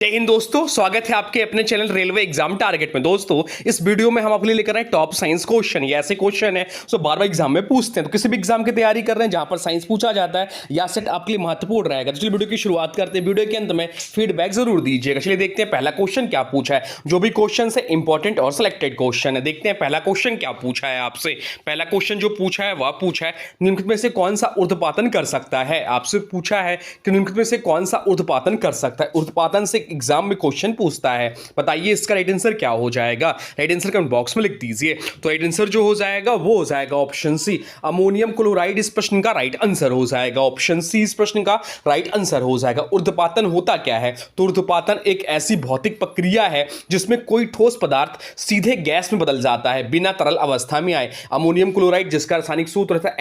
जय हिंद दोस्तों, स्वागत है आपके अपने चैनल रेलवे एग्जाम टारगेट में। दोस्तों, इस वीडियो में हम आपके लिए लेकर आए टॉप साइंस क्वेश्चन। ये ऐसे क्वेश्चन है जो बार बार एग्जाम में पूछते हैं। तो किसी भी एग्जाम की तैयारी कर रहे हैं जहां पर साइंस पूछा जाता है या सेट आपके लिए महत्वपूर्ण रहेगा। तो चलिए वीडियो की शुरुआत करते हैं। वीडियो के अंत में फीडबैक जरूर दीजिएगा। चलिए देखते हैं पहला क्वेश्चन क्या पूछा है। जो भी क्वेश्चन है इंपॉर्टेंट और सिलेक्टेड क्वेश्चन है। देखते हैं पहला क्वेश्चन क्या पूछा है आपसे। पहला क्वेश्चन जो पूछा है वह पूछा है निम्नलिखित में से कौन सा ऊर्ध्वपातन कर सकता है। आपसे पूछा है कि निम्नलिखित में से कौन सा ऊर्ध्वपातन कर सकता है। ऊर्ध्वपातन से एग्जाम में क्वेश्चन पूछता है। बताइए इसका राइट आंसर क्या हो जाएगा। राइट आंसर कमेंट बॉक्स में लिख दीजिए। तो राइट आंसर जो हो जाएगा वो हो जाएगा ऑप्शन सी, अमोनियम क्लोराइड। इस प्रश्न का राइट आंसर हो जाएगा ऑप्शन सी। इस प्रश्न का राइट आंसर हो जाएगा। ऊर्ध्वपातन होता क्या है? तो ऊर्ध्वपातन एक ऐसी भौतिक प्रक्रिया है जिसमें कोई ठोस पदार्थ सीधे गैस में बदल जाता है बिना तरल अवस्था में आए। अमोनियम क्लोराइड जिसका रासायनिक सूत्र है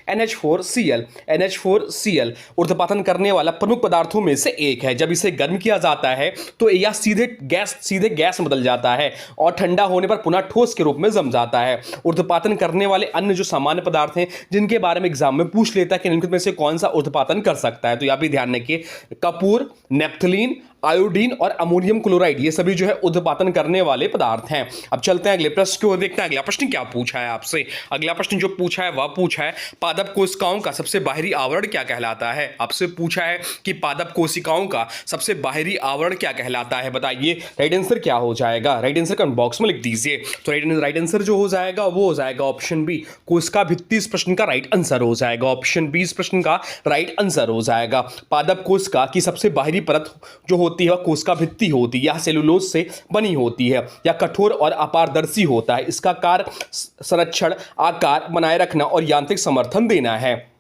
NH4Cl ऊर्ध्वपातन करने वाला प्रमुख पदार्थों में से एक है। जब इसे गर्म किया जाता है तो यह सीधे गैस में बदल जाता है और ठंडा होने पर पुनः ठोस के रूप में जम जाता है। ऊर्ध्वपातन करने वाले अन्य जो सामान्य पदार्थ हैं जिनके बारे में एग्जाम में पूछ लेता है कि निम्नलिखित में से कौन सा ऊर्ध्वपातन कर सकता है, तो यह भी ध्यान रखिए। कपूर, नेप्थलीन, आयोडीन और अमोनियम क्लोराइड ये सभी जो है ऊर्ध्वपातन करने वाले पदार्थ हैं। अब चलते हैं अगले प्रश्न की ओर। देखते हैं अगला प्रश्न क्या पूछा है आपसे। अगला प्रश्न जो पूछा है वह पूछा है पादप कोशिकाओं का सबसे बाहरी आवरण क्या कहलाता है। आपसे पूछा है कि पादप कोशिकाओं का सबसे बाहरी आवरण क्या कहलाता है। बताइए राइट आंसर क्या हो जाएगा। राइट आंसर कमेंट बॉक्स में लिख दीजिए। तो राइट आंसर जो हो जाएगा वो हो जाएगा ऑप्शन बी, कोशिका भित्ति। इस प्रश्न का राइट आंसर हो जाएगा ऑप्शन बी। इस प्रश्न का राइट आंसर हो जाएगा। पादप कोशिका की सबसे बाहरी परत जो होती है कोशिका भित्ति होती है। यह सेलुलोज से बनी होती है। यह कठोर और अपारदर्शी होता है। इसका कार्य संरक्षण, आकार बनाए रखना और यांत्रिक समर्थन देना है।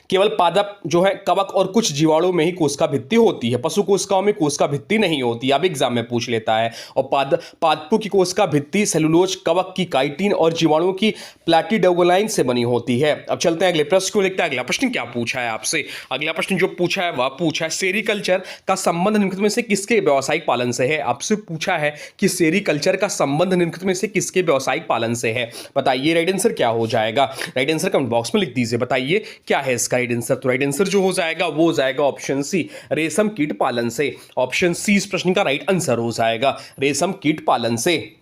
केवल पादप जो है कवक और कुछ जीवाणुओं में ही कोशिका भित्ति होती है। पशु कोशिकाओं में कोशिका भित्ति नहीं होती। अब एग्जाम में पूछ लेता है। और पादपों की कोशिका भित्ति सेलुलोज, कवक की काइटिन और जीवाणुओं की प्लाटिडोग्लाइन से बनी होती है। अब चलते हैं अगले प्रश्न को। देखते हैं अगला प्रश्न क्या पूछा है आपसे। अगला प्रश्न जो पूछा है वह पूछा है सेरीकल्चर का संबंध निम्नलिखित में से किसके व्यावसायिक पालन से है। आपसे पूछा है कि सेरीकल्चर का संबंध निम्नलिखित में से किसके व्यावसायिक पालन से है। बताइए राइट आंसर क्या हो जाएगा। राइट आंसर कमेंट बॉक्स में लिख दीजिए। बताइए क्या है इसका राइट आंसर। तो राइट आंसर जो हो जाएगा वो हो जाएगा ऑप्शन सी, रेशम कीट पालन से। ऑप्शन सी इस प्रश्न का राइट आंसर हो जाएगा, रेशम कीट पालन से।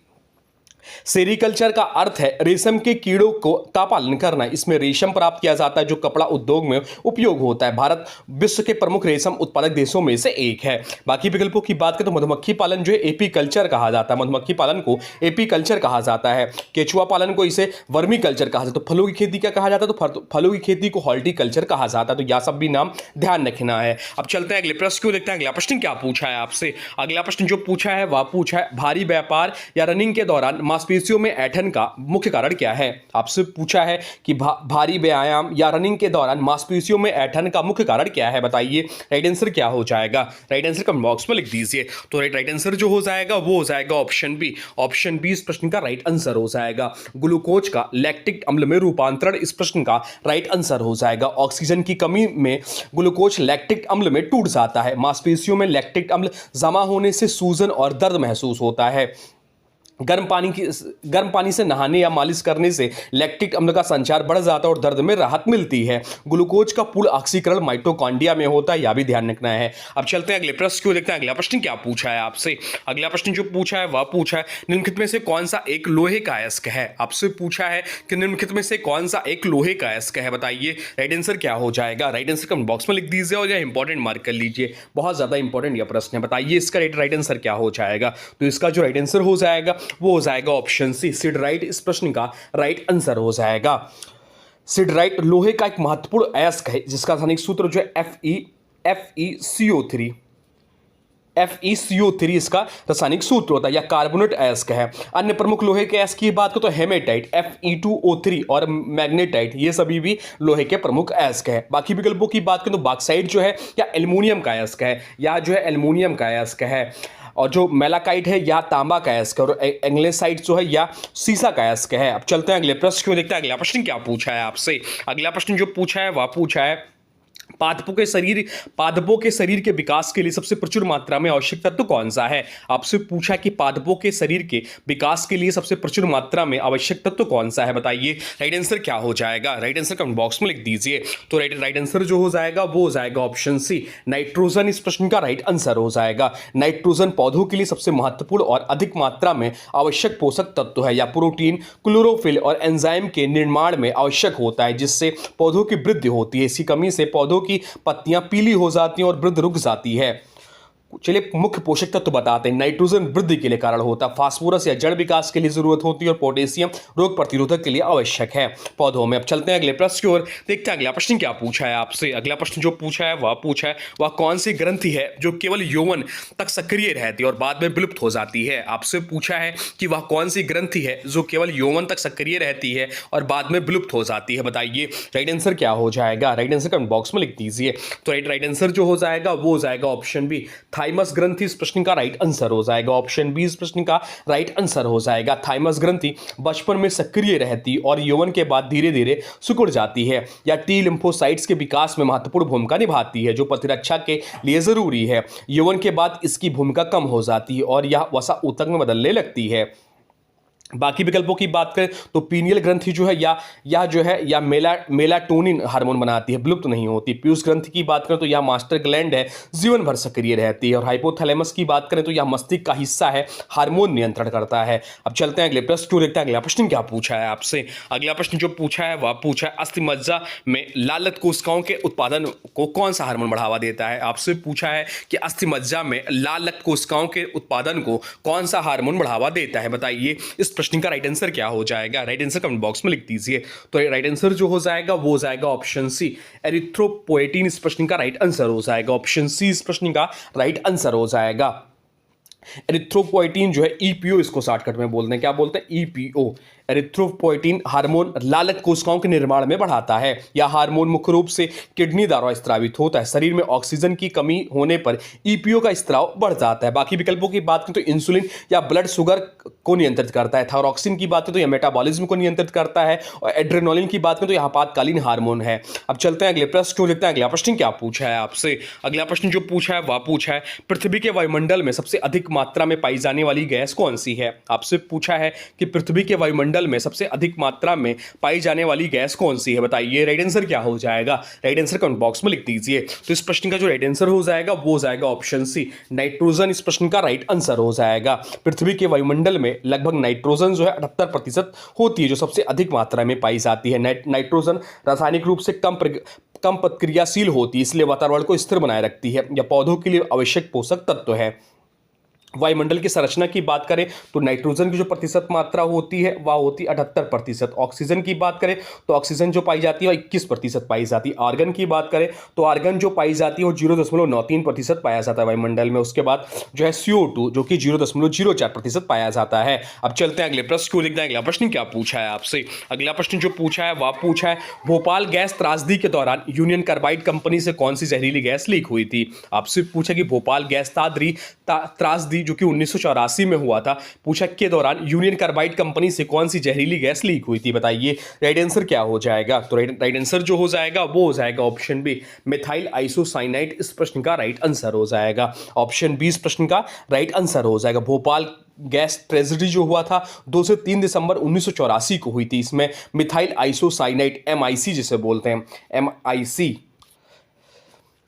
सेरीकल्चर का अर्थ है रेशम के कीड़ों का पालन करना। इसमें रेशम प्राप्त किया जाता है जो कपड़ा उद्योग में उपयोग होता है। भारत विश्व के प्रमुख रेशम उत्पादक देशों में से एक है। बाकी विकल्पों की बात करें तो मधुमक्खी पालन जो है एपी कल्चर कहा जाता है। मधुमक्खी पालन को एपी कल्चर कहा जाता है। केचुआ पालन को इसे वर्मी कल्चर कहा जाता है। तो फलों की खेती क्या कहा जाता है, तो फलों की खेती को हॉर्टिकल्चर कहा जाता है। तो यह सब भी नाम ध्यान रखना है। अब चलते हैं अगले प्रश्न को। देखते हैं अगला प्रश्न क्या पूछा है आपसे। अगला प्रश्न जो पूछा है वह पूछा है भारी व्यापार या रनिंग के दौरान मांसपेशियों में ऐंठन का मुख्य कारण क्या है। आपसे पूछा है कि भारी व्यायाम या रनिंग के दौरान मांसपेशियों में ऐंठन का मुख्य कारण क्या है। बताइए राइट आंसर क्या हो जाएगा। राइट आंसर कमेंट बॉक्स में लिख दीजिए। तो राइट आंसर जो हो जाएगा वो हो जाएगा ऑप्शन बी। ऑप्शन बी इस प्रश्न का राइट आंसर हो जाएगा। ग्लूकोज का लैक्टिक अम्ल में रूपांतरण इस प्रश्न का राइट आंसर हो जाएगा। ऑक्सीजन की कमी में ग्लूकोज लैक्टिक अम्ल में टूट जाता है। मांसपेशियों में लैक्टिक अम्ल जमा होने से सूजन और दर्द महसूस होता है। गर्म पानी से नहाने या मालिश करने से लैक्टिक अम्ल का संचार बढ़ जाता है और दर्द में राहत मिलती है। ग्लूकोज का पूर्ण ऑक्सीकरण माइटोकॉन्ड्रिया में होता है, यह भी ध्यान रखना है। अब चलते हैं अगले प्रश्न को। देखते हैं अगला प्रश्न क्या पूछा है आपसे। अगला प्रश्न जो पूछा है वह पूछा है निम्नलिखित में से कौन सा एक लोहे का अयस्क है। आपसे पूछा है कि निम्नलिखित में से कौन सा एक लोहे का अयस्क है। बताइए राइट आंसर क्या हो जाएगा। राइट आंसर कमेंट बॉक्स में लिख दीजिए और यह इंपॉर्टेंट मार्क कर लीजिए। बहुत ज्यादा इंपॉर्टेंट यह प्रश्न है। बताइए इसका राइट आंसर क्या हो जाएगा। तो इसका जो राइट आंसर हो जाएगा वो हो जाएगा ऑप्शन सी, सिडराइट। इस प्रश्न का राइट आंसर हो जाएगा। सिडराइट लोहे का एक महत्वपूर्ण अयस्क है जिसका रासायनिक सूत्र जो है FeCO3 इसका रासायनिक सूत्र होता है। यह कार्बोनेट अयस्क है। अन्य प्रमुख लोहे के अयस्क की बात करें तो हेमेटाइट, Fe2O3 और मैग्नेटाइट ये सभी भी लोहे के प्रमुख अयस्क है। बाकी विकल्पों की बात करें तो बॉक्साइट जो है या एल्युमिनियम का अयस्क है, या जो है एल्युमिनियम का अयस्क है। और जो मेलाकाइट है या तांबा का अयस्क है। और एंग्लेसाइट जो है या सीसा का अयस्क है। अब चलते हैं अगले प्रश्न को। देखते हैं अगला प्रश्न क्या पूछा है आपसे। अगला प्रश्न जो पूछा है वह पूछा है पादपों के शरीर के विकास के लिए सबसे प्रचुर मात्रा में आवश्यक तत्व कौन सा है? आपसे पूछा कि पादपों के शरीर के विकास के लिए सबसे प्रचुर मात्रा में आवश्यक तत्व कौन सा है, बताइए राइट आंसर क्या हो जाएगा? राइट आंसर कमेंट बॉक्स में लिख दीजिए। तो राइट आंसर जो हो जाएगा वो हो जाएगा ऑप्शन सी, नाइट्रोजन इस प्रश्न का राइट आंसर हो जाएगा। नाइट्रोजन पौधों के लिए सबसे महत्वपूर्ण और अधिक मात्रा में आवश्यक पोषक तत्व है, या प्रोटीन, क्लोरोफिल और एंजाइम के निर्माण में आवश्यक होता है, जिससे पौधों की वृद्धि होती है। इसकी कमी से पौधों की पत्तियां पीली हो जाती हैं और वृद्धि रुक जाती है। चलिए मुख्य पोषक तत्व बताते हैं। नाइट्रोजन वृद्धि के लिए कारण होता है, फास्फोरस या जड़ विकास के लिए जरूरत होती है, और पोटेशियम रोग प्रतिरोधक के लिए आवश्यक है पौधों में। अब चलते हैं अगले प्रश्न की ओर, देखते हैं अगला प्रश्न क्या पूछा है आपसे। अगला प्रश्न जो पूछा है वह कौन सी ग्रंथि है जो केवल यौवन तक सक्रिय रहती है और बाद में विलुप्त हो जाती है? आपसे पूछा है कि वह कौन सी ग्रंथि है जो केवल यौवन तक सक्रिय रहती है और बाद में विलुप्त हो जाती है, बताइए राइट आंसर क्या हो जाएगा? राइट आंसर कमेंट बॉक्स में लिख दीजिए। तो राइट आंसर जो हो जाएगा वो हो जाएगा ऑप्शन बी, थाइमस ग्रंथि इस प्रश्न का राइट आंसर हो जाएगा। ऑप्शन बी इस प्रश्न का राइट आंसर हो जाएगा। थाइमस ग्रंथि बचपन में सक्रिय रहती और यौवन के बाद धीरे धीरे सिकुड़ जाती है, या टी लिम्फोसाइट्स के विकास में महत्वपूर्ण भूमिका निभाती है, जो प्रतिरक्षा के लिए जरूरी है। यौवन के बाद इसकी भूमिका कम हो जाती है और यह वसा ऊतक में बदलने लगती है। बाकी विकल्पों की बात करें तो पीनियल ग्रंथि जो है या मेलाटोनिन हार्मोन बनाती है, विलुप्त नहीं होती। पीयूष ग्रंथि की बात करें तो यह मास्टर ग्लैंड है, जीवन भर सक्रिय रहती है। और हाइपोथैलेमस की बात करें तो यह मस्तिष्क का हिस्सा है, हार्मोन नियंत्रण करता है। अब चलते हैं अगले प्रश्न को, देखते हैं अगला प्रश्न क्या पूछा है आपसे। अगला प्रश्न जो पूछा है वह पूछा है अस्थिमज्जा में लालक कोशिकाओं के उत्पादन को कौन सा हार्मोन बढ़ावा देता है? आपसे पूछा है कि अस्थिमज्जा में लालक कोशिकाओं के उत्पादन को कौन सा हार्मोन बढ़ावा देता है, बताइए इस प्रश्न का राइट आंसर क्या हो जाएगा? राइट आंसर कमेंट बॉक्स में लिख दीजिए। तो राइट आंसर जो हो जाएगा वो हो जाएगा ऑप्शन सी, एरिथ्रोपोएटिन इस प्रश्न का राइट आंसर हो जाएगा। ऑप्शन सी इस प्रश्न का राइट आंसर हो जाएगा। एरिथ्रोपोएटिन जो है ईपीओ, इसको शॉर्टकट में बोलते हैं, क्या बोलते हैं? ईपीओ। एरिथ्रोपोएटिन हार्मोन लालक कोशिकाओं के निर्माण में बढ़ाता है। यह हार्मोन मुख्य रूप से किडनी द्वारा स्त्रावित होता है। शरीर में ऑक्सीजन की कमी होने पर ईपीओ का स्त्राव बढ़ जाता है। बाकी विकल्पों की बात करें तो इंसुलिन या ब्लड शुगर को नियंत्रित करता है। थायरॉक्सिन की बात करें तो यह मेटाबॉलिज्म को नियंत्रित करता है, और एड्रेनोलिन की बात करें तो यह आपातकालीन हार्मोन है। अब चलते हैं अगले प्रश्न को, देखते हैं अगला प्रश्न क्या पूछा है आपसे। अगला प्रश्न जो पूछा है वह पूछा है पृथ्वी के वायुमंडल में सबसे अधिक मात्रा में पाई जाने वाली गैस कौन सी है? आपसे पूछा है कि पृथ्वी के वायुमंडल में सबसे अधिक मात्रा में पाई जाने वाली गैस कौन सी है, बताइए राइट आंसर क्या हो जाएगा? राइट आंसर कमेंट बॉक्स में लिख दीजिए। तो इस प्रश्न का जो राइट आंसर हो जाएगा वो हो जाएगा ऑप्शन सी, नाइट्रोजन इस प्रश्न का राइट आंसर हो जाएगा। पृथ्वी के वायुमंडल में लगभग नाइट्रोजन जो है 78% होती है, जो सबसे अधिक मात्रा में पाई जाती है। नाइट्रोजन रासायनिक रूप से कम प्रतिक्रियाशील होती है, इसलिए वातावरण को स्थिर बनाए रखती है, या पौधों के लिए आवश्यक पोषक तत्व है। वायुमंडल की संरचना की बात करें तो नाइट्रोजन की जो प्रतिशत मात्रा होती है वह होती है 78%। ऑक्सीजन की बात करें तो ऑक्सीजन जो पाई जाती है वह 21% पाई जाती है। आर्गन की बात करें तो आर्गन जो पाई जाती है वो 0.93% पाया जाता है वायुमंडल में। उसके बाद जो है CO2 जो कि 0.04% पाया जाता है। अब चलते हैं अगले प्रश्न को, देखते हैं अगला प्रश्न क्या पूछा है आपसे। अगला प्रश्न जो पूछा है वह पूछा है भोपाल गैस त्रासदी के दौरान यूनियन कार्बाइड कंपनी से कौन सी जहरीली गैस लीक हुई थी? आपसे पूछा कि भोपाल गैस त्रासदी जो कि 1984 में हुआ था, पूछा के दौरान यूनियन कार्बाइड कंपनी से कौन सी जहरीली गैस लीक हुई थी, बताइए राइट आंसर क्या हो जाएगा? तो राइट आंसर जो हो जाएगा वो हो जाएगा ऑप्शन बी, मिथाइल आइसोसाइनाइड इस प्रश्न का राइट आंसर हो जाएगा। ऑप्शन बी इस प्रश्न का राइट आंसर हो जाएगा। भोपाल गैस ट्रेजेडी जो हुआ था 2 से 3 दिसंबर 1984 को हुई थी। इसमें मिथाइल आइसोसाइनाइड MIC जिसे बोलते हैं, MIC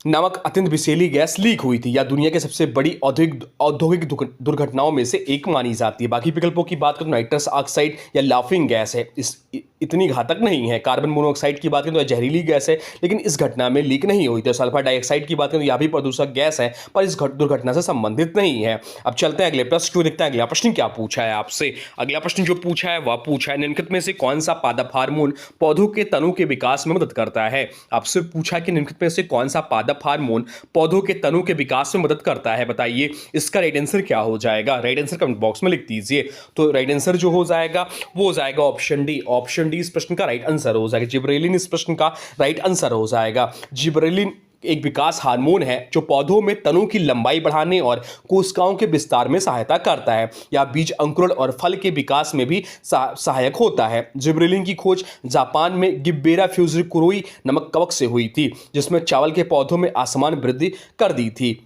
नामक अत्यंत विषैली गैस लीक हुई थी, या दुनिया के सबसे बड़ी औद्योगिक दुर्घटनाओं में से एक मानी जाती है। बाकी विकल्पों की बात करें तो नाइट्रस ऑक्साइड या लाफिंग गैस है, इतनी घातक नहीं है। कार्बन मोनोऑक्साइड की बात करें तो यह जहरीली गैस है, लेकिन इस घटना में लीक नहीं हुई थी। सल्फर डाइऑक्साइड की बात करें तो यह भी प्रदूषक गैस है, पर इस दुर्घटना से संबंधित नहीं है। अब चलते हैं अगले प्रश्न को, देखते हैं अगला प्रश्न क्या पूछा है आपसे। अगला प्रश्न जो पूछा है वह पूछा है निम्नलिखित में से कौन सा पादप हार्मोन पौधों के तनु के विकास में मदद करता है? आपसे पूछा कि निम्नलिखित में से कौन सा पादप हार्मोन पौधों के तनु के विकास में मदद करता है, बताइए इसका राइट आंसर क्या हो जाएगा? राइट आंसर कमेंट बॉक्स में लिख दीजिए। तो राइट आंसर जो हो जाएगा वो हो जाएगा ऑप्शन डी। ऑप्शन डी इस प्रश्न का राइट आंसर हो जाएगा। जिबरेलिन इस प्रश्न का राइट आंसर हो जाएगा। जिबरेलिन एक विकास हार्मोन है जो पौधों में तनों की लंबाई बढ़ाने और कोशिकाओं के विस्तार में सहायता करता है। या बीज अंकुरण और फल के विकास में भी सहायक होता है। जिबरेलिन की खोज जापान में गिब्बेरा फ्यूजिकुरोई नमक कवक से हुई थी, जिसमें चावल के पौधों में असमान वृद्धि कर दी थी।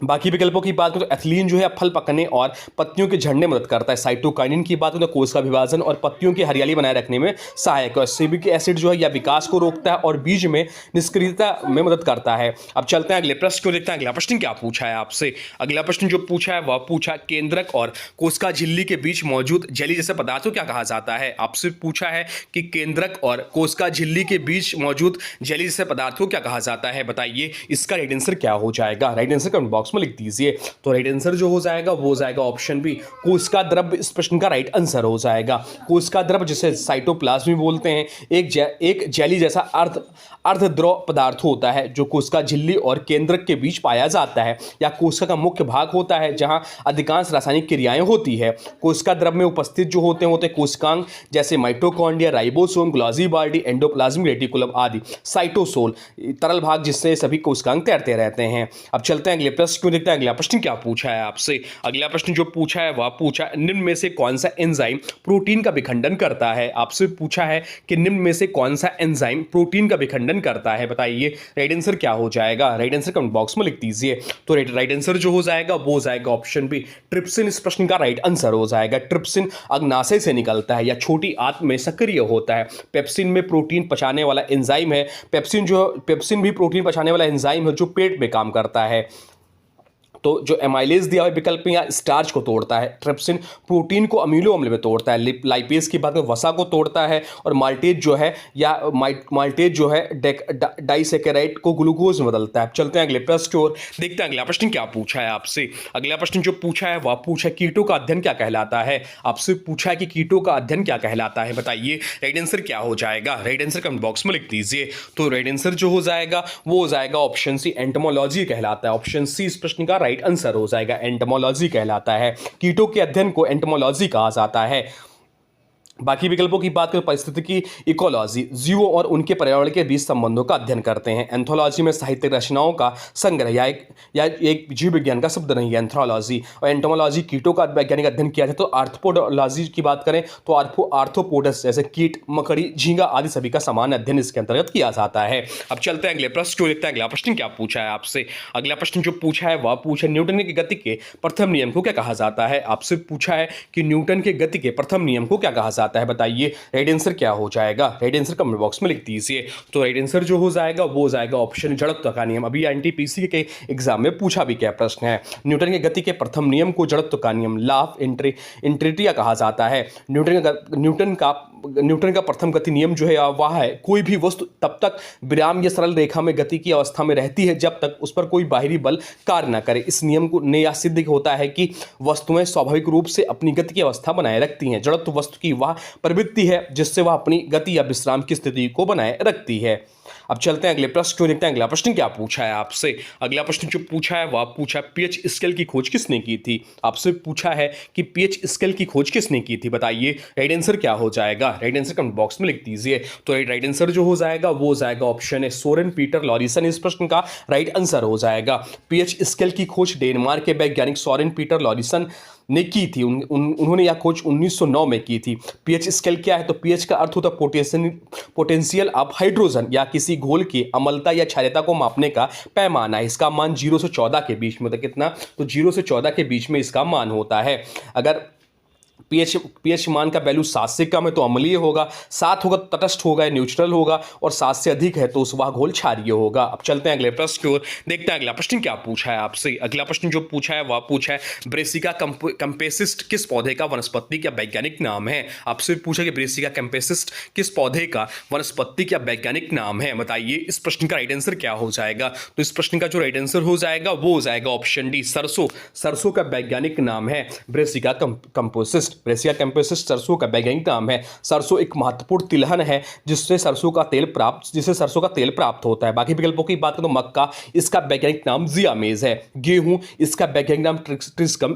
बाकी विकल्पों की बात करें तो एथिलीन जो है फल पकने और पत्तियों के झड़ने में मदद करता है। साइटोकाइनिन की बात करें तो कोशिका विभाजन और पत्तियों की हरियाली बनाए रखने में सहायक है। एसिटिक एसिड जो है या विकास को रोकता है और बीज में निष्क्रियता में मदद करता है। अब चलते हैं अगले प्रश्न को देखते हैं। अगला प्रश्न क्या पूछा है आपसे। अगला प्रश्न जो पूछा है वह पूछा केंद्रक और कोशिका झिल्ली के बीच मौजूद जेली जैसे पदार्थ को क्या कहा जाता है। आपसे पूछा है कि केंद्रक और कोशिका झिल्ली के बीच मौजूद जेली जैसे पदार्थ को क्या कहा जाता है। बताइए इसका राइट आंसर क्या हो जाएगा। राइट आंसर कमेंट बॉक्स में लिख दीजिए। तो राइट आंसर जो हो जाएगा वो हो जाएगा ऑप्शन बी, कोशिका द्रव्य इस प्रश्न का राइट आंसर हो जाएगा। कोशिका द्रव्य जिसे साइटोप्लाज्म भी बोलते हैं, एक जेली जैसा अर्धद्रव पदार्थ होता है जो कोशिका झिल्ली और केंद्रक के बीच पाया जाता है या कोशिका का मुख्य भाग होता है जहां अधिकांश रासायनिक क्रियाएं होती है। कोशिका द्रव्य में उपस्थित जो होते हैं कोशिकांग जैसे mitochondria, ribosome, Golgi body, endoplasmic reticulum आदि। साइटोसोल तरल भाग जिससे सभी कोशिकांग तैरते रहते हैं। अब चलते हैं अगले प्रश्न को देखते हैं। अगला प्रश्न क्या पूछा है आपसे। अगला प्रश्न जो पूछा है वह पूछा निम्न में से कौन सा एंजाइम प्रोटीन का विखंडन करता है। आपसे पूछा है कि निम्न में से कौन सा एंजाइम प्रोटीन का विखंडन करता है। बताइए राइट आंसर क्या हो जाएगा। राइट आंसर कमेंट बॉक्स में लिख दीजिए। तो राइट आंसर जो हो जाएगा वो हो जाएगा ऑप्शन बी, ट्रिप्सिन इस प्रश्न का राइट आंसर हो जाएगा। ट्रिप्सिन अग्नाशय से निकलता है या छोटी आंत में सक्रिय होता है। पेप्सिन में प्रोटीन पचाने वाला एंजाइम है। पेप्सिन भी प्रोटीन पचाने वाला एंजाइम है जो पेट में काम करता है। तो जो एमाइलेज दिया हुआ विकल्प में या स्टार्च को तोड़ता है। ट्रिप्सिन प्रोटीन को अमीनो अम्ल में तोड़ता है। लाइपेज की बात में वसा को तोड़ता है और माल्टेज जो है डाइसेकेराइड को ग्लूकोज में बदलता है। चलते हैं अगले प्रश्न की ओर, देखते हैं अगला प्रश्न क्या पूछा है आपसे। अगला प्रश्न जो पूछा है वह पूछा कीटों का अध्ययन क्या कहलाता है। आपसे पूछा है कि कीटों का अध्ययन क्या कहलाता है। बताइए राइट आंसर क्या हो जाएगा। राइट आंसर कमेंट बॉक्स में लिख दीजिए। तो राइट आंसर जो हो जाएगा वो हो जाएगा ऑप्शन सी, एंटोमोलॉजी कहलाता है। ऑप्शन सी इस प्रश्न का राइट आंसर हो जाएगा, एंटोमोलॉजी कहलाता है। कीटों के अध्ययन को एंटोमोलॉजी कहा जाता है। बाकी विकल्पों की बात करें पारिस्थितिकी इकोलॉजी जीवों और उनके पर्यावरण के बीच संबंधों का अध्ययन करते हैं। एंथोलॉजी में साहित्यिक रचनाओं का संग्रह या एक जीव विज्ञान का शब्द नहीं है एंथ्रोलॉजी। और एंटोमोलॉजी कीटों का वैज्ञानिक अध्ययन किया जाए। तो आर्थ्रोपोडोलॉजी की बात करें तो आर्थ्रोपोडस जैसे कीट, मकड़ी, झींगा आदि सभी का समान अध्ययन इसके अंतर्गत किया जाता है। अब चलते हैं अगले प्रश्न को देखते हैं। अगला प्रश्न क्या पूछा है आपसे। अगला प्रश्न जो पूछा है वह पूछा न्यूटन की गति के प्रथम नियम को क्या कहा जाता है। आपसे पूछा है कि न्यूटन के गति के प्रथम नियम को क्या कहा जाता है। बताइए राइट आंसर क्या हो जाएगा। राइट आंसर कमेंट बॉक्स में लिख दीजिए। तो राइट आंसर जो हो जाएगा वो हो जाएगा ऑप्शन जड़त्व का नियम। अभी एनटीपीसी के एग्जाम में पूछा भी क्या प्रश्न है। न्यूटन के गति के प्रथम नियम को जड़त्व का नियम, लॉ ऑफ इंट्रिटिया कहा जाता है। न्यूटन का प्रथम गति नियम जो है वह है कोई भी वस्तु तब तक विराम या सरल रेखा में गति की अवस्था में रहती है जब तक उस पर कोई बाहरी बल कार्य न करे। इस नियम को ने यह सिद्ध होता है कि वस्तुएं स्वाभाविक रूप से अपनी गति की अवस्था बनाए रखती हैं। जड़त्व वस्तु की वह प्रवृत्ति है जिससे वह अपनी गति या विश्राम की स्थिति को बनाए रखती है। अब चलते हैं अगले प्रश्न को देखते हैं। अगला प्रश्न क्या पूछा है आपसे। अगला प्रश्न जो पूछा है वह पूछा पीएच स्केल की खोज किसने की थी। आपसे पूछा है कि पीएच स्केल की खोज किसने की थी। बताइए राइट आंसर क्या हो जाएगा। राइट आंसर कमेंट बॉक्स में लिख दीजिए। तो राइट आंसर जो हो जाएगा वो हो जाएगा ऑप्शन है सोरेन पीटर लॉरिसन इस प्रश्न का राइट आंसर हो जाएगा। पीएच स्केल की खोज डेनमार्क के वैज्ञानिक सोरेन पीटर लॉरिसन ने की थी। उन्होंने यह खोज 1909 में की थी। पीएच स्केल क्या है तो पीएच का अर्थ होता है पोटेंशियल ऑफ हाइड्रोजन या किसी घोल की अम्लता या क्षारीयता को मापने का पैमाना है। इसका मान 0 से 14 के बीच में, तो कितना, तो 0 से 14 के बीच में इसका मान होता है। अगर पीएच मान का वैल्यू 7 से कम है तो अम्लीय होगा, 7 होगा तो तटस्थ होगा, न्यूट्रल होगा, और 7 से अधिक है तो वह घोल क्षारीय होगा। अब चलते हैं अगले प्रश्न की ओर, देखते हैं अगला प्रश्न क्या पूछा है आपसे। अगला प्रश्न जो पूछा है वह पूछा है ब्रेसिका कैम्पेसिस्ट किस पौधे का वनस्पति का वैज्ञानिक नाम है। आपसे पूछा कि ब्रेसिका कैम्पेसिस्ट किस पौधे का वनस्पति का वैज्ञानिक नाम है। बताइए इस प्रश्न का राइट आंसर क्या हो जाएगा। तो इस प्रश्न का जो राइट आंसर हो जाएगा वो हो जाएगा ऑप्शन डी, सरसों। सरसों का वैज्ञानिक नाम है ब्रेसिका कैम्पेसिस्ट। ब्रेसिका कैम्पेसिस्ट सरसों का वैज्ञानिक नाम है। सरसों एक महत्वपूर्ण तिलहन है जिससे सरसों का तेल प्राप्त होता है। बाकी विकल्पों की बात करें तो मक्का, इसका वैज्ञानिक नाम जियामेज है। गेहूं, इसका वैज्ञानिक नाम ट्रिस्कम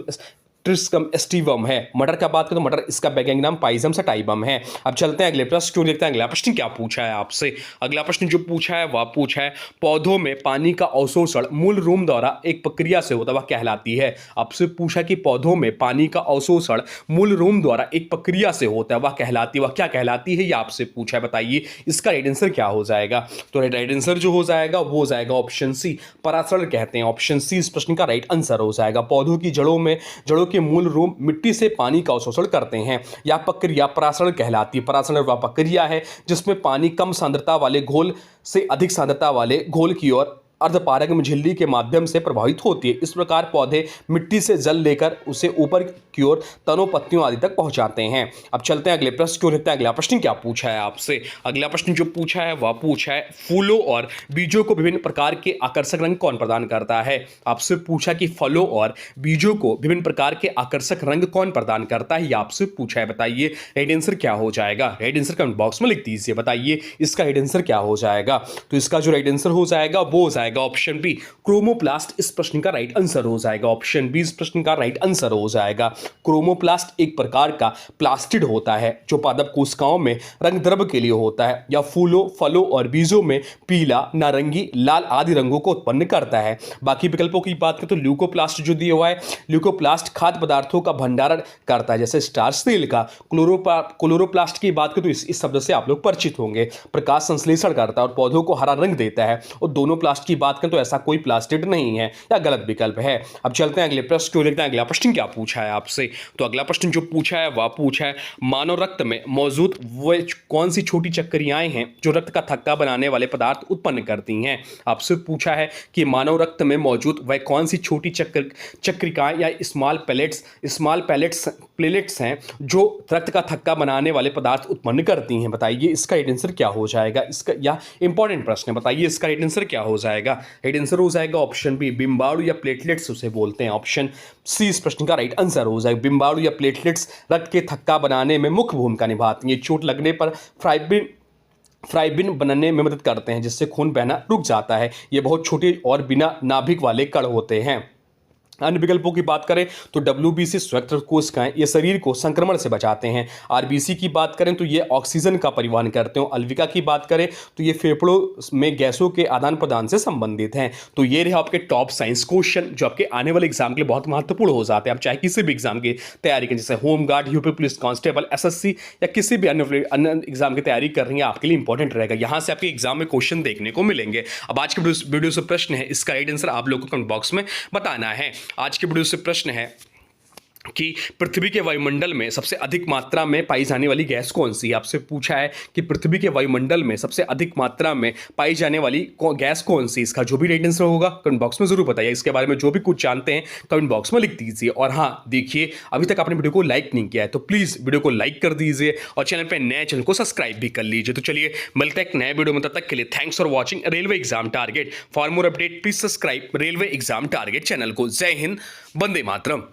ट्रिस्कम एस्टिवम है। मटर का बात करें तो मटर इसका वैज्ञानिक नाम पाइजम सटाइवम है। अब चलते हैं अगले प्रश्न क्यों देखते हैं अगला प्रश्न क्या पूछा है आपसे। अगला प्रश्न जो पूछा है वह पूछा है पौधों में पानी का अवशोषण मूल रूम द्वारा एक प्रक्रिया से होता है वह कहलाती है। आपसे पूछा कि पौधों में पानी का अवशोषण मूल रूम द्वारा एक प्रक्रिया से होता है वह कहलाती है, वह क्या कहलाती है, यह आपसे पूछा है। बताइए इसका राइट आंसर क्या हो जाएगा। तो राइट आंसर जो हो जाएगा वो हो जाएगा ऑप्शन सी, परासरण कहते हैं। ऑप्शन सी इस प्रश्न का राइट आंसर हो जाएगा। पौधों की जड़ों के मूल रूम मिट्टी से पानी का अवशोषण करते हैं। यह प्रक्रिया परासरण कहलाती है। परासरण वह प्रक्रिया है जिसमें पानी कम सांद्रता वाले घोल से अधिक सांद्रता वाले घोल की ओर अर्धपारगम्य झिल्ली के माध्यम से प्रभावित होती है। इस प्रकार पौधे मिट्टी से जल लेकर उसे ऊपर की ओर तनों पत्तियों आदि तक पहुंचाते हैं। अब चलते हैं अगले प्रश्न क्यों देखते हैं अगला प्रश्न क्या पूछा है आपसे। अगला प्रश्न जो पूछा है वह पूछा है फूलों और बीजों को विभिन्न प्रकार के आकर्षक रंग कौन प्रदान करता है। आपसे पूछा कि फलों और बीजों को विभिन्न प्रकार के आकर्षक रंग कौन प्रदान करता है, यह आपसे पूछा है। बताइए राइट आंसर क्या हो जाएगा। राइट आंसर कमेंट बॉक्स में लिख दीजिए। बताइए इसका राइट आंसर क्या हो जाएगा। तो इसका जो राइट आंसर हो जाएगा वो हो जाएगा ऑप्शन बी, क्रोमोप्लास्ट इस प्रश्न का राइट आंसर हो जाएगा। ऑप्शन बी इस प्रश्न का राइट आंसर हो जाएगा। क्रोमोप्लास्ट एक प्रकार का प्लास्टिड होता है जो पादप कोशिकाओं में रंग द्रव्य के लिए होता है या फूलों, फलों और बीजों में पीला, नारंगी, लाल आदि रंगों को उत्पन्न करता है। बाकी विकल्पों की बात करें तो ल्यूकोप्लास्ट जो दिया हुआ है, ल्यूकोप्लास्ट खाद्य पदार्थों का भंडारण करता है जैसे स्टार्च तेल का। क्लोरोप्लास्ट की बात करें तो इस शब्द से आप लोग परिचित होंगे। प्रकाश संश्लेषण करता है और पौधों को हरा रंग देता है। और दोनों प्लास्ट की बात करें तो ऐसा कोई प्लास्टिड नहीं है या गलत विकल्प है। अब चलते हैं अगले प्रश्न क्यों देखते हैं अगला प्रश्न क्या पूछा है आपसे। तो अगला प्रश्न जो पूछा है वह पूछा है मानव रक्त में मौजूद वो कौन सी छोटी चक्रियाएं हैं जो रक्त का थक्का बनाने वाले पदार्थ उत्पन्न करती हैं। आपसे पूछा है कि मानव रक्त में मौजूद वह कौन सी छोटी चक्रिकाएं या स्मॉल प्लेलेट्स हैं जो रक्त का थक्का बनाने वाले पदार्थ उत्पन्न करती हैं। बताइए इसका राइट आंसर क्या हो जाएगा। इसका यह इंपॉर्टेंट प्रश्न है। बताइए इसका राइट आंसर क्या हो जाएगा। राइट आंसर हो जाएगा ऑप्शन बी, बिम्बाणु या प्लेटलेट्स उसे बोलते हैं। ऑप्शन सी इस प्रश्न का राइट आंसर हो जाएगा। बिम्बाणु या प्लेटलेट्स रक्त के थक्का बनाने में मुख्य भूमिका निभाती हैं। चोट लगने पर फ्राइबिन बनने में मदद करते हैं जिससे खून बहना रुक जाता है। ये बहुत छोटे और बिना नाभिक वाले कण होते हैं। अन्य विकल्पों की बात करें तो WBC श्वेत कोशिकाएं ये शरीर को संक्रमण से बचाते हैं। RBC की बात करें तो ये ऑक्सीजन का परिवहन करते हैं। अल्विका की बात करें तो ये फेफड़ों में गैसों के आदान प्रदान से संबंधित हैं। तो ये रहे आपके टॉप साइंस क्वेश्चन जो आपके आने वाले एग्जाम के लिए बहुत महत्वपूर्ण हो जाते हैं। आप चाहे किसी भी एग्जाम की तैयारी करें जैसे home guard, UP police constable, SSC या किसी भी अन्य एग्जाम की तैयारी कर रही है आपके लिए इंपॉर्टेंट रहेगा। यहाँ से आपके एग्जाम में क्वेश्चन देखने को मिलेंगे। अब आज के वीडियो से प्रश्न है, इसका राइट आंसर आप लोगों को कमेंट बॉक्स में बताना है। आज के वीडियो से प्रश्न है कि पृथ्वी के वायुमंडल में सबसे अधिक मात्रा में पाई जाने वाली गैस कौन सी है। आपसे पूछा है कि पृथ्वी के वायुमंडल में सबसे अधिक मात्रा में पाई जाने वाली गैस कौन सी। इसका जो भी राइट आंसर होगा कमेंट बॉक्स में जरूर बताइए। इसके बारे में जो भी कुछ जानते हैं कमेंट बॉक्स में लिख दीजिए। और हाँ देखिए, अभी तक आपने वीडियो को लाइक नहीं किया है तो प्लीज़ वीडियो को लाइक कर दीजिए और चैनल पर नए चैनल को सब्सक्राइब भी कर लीजिए। तो चलिए मिलते हैं एक नए वीडियो में, तब तक के लिए thanks for watching railway exam target. For more update please subscribe railway exam target channel को। जय हिंद, वंदे मातरम।